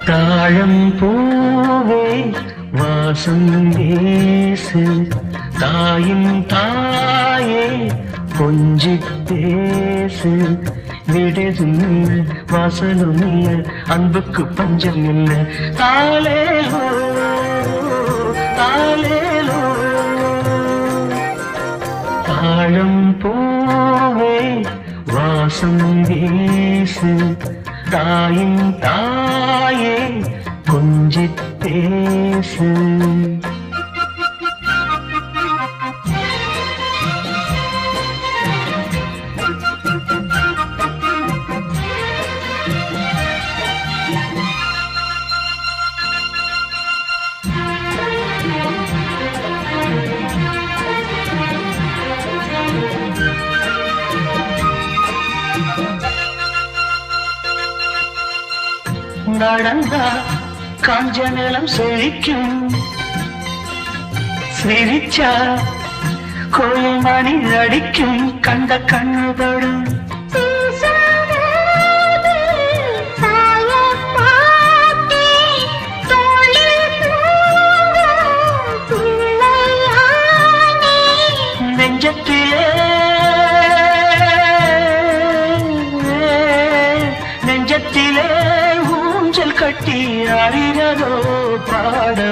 தாழம் பூவே வாசம் வீசு, தாயின் தாயே கொஞ்சி பேசு. விடுதும் இல்ல வாசலும் இல்ல அன்புக்கு பஞ்சம் இல்ல. தாலேலோ தாலேலோ. தாழம் பூவே வாசம் வீசு, தாயின் தாயே கொஞ்சி பேசு. நடந்தா காஞ்ச நிலம் செழிக்கும், சிரிச்சா கோயில் மணி அடிக்கும். கண்ட கண்ணுபடும் நெஞ்சத்திலே நெஞ்சத்திலே ஊஞ்சல் கட்டி அறிகிறதோ பாடோ.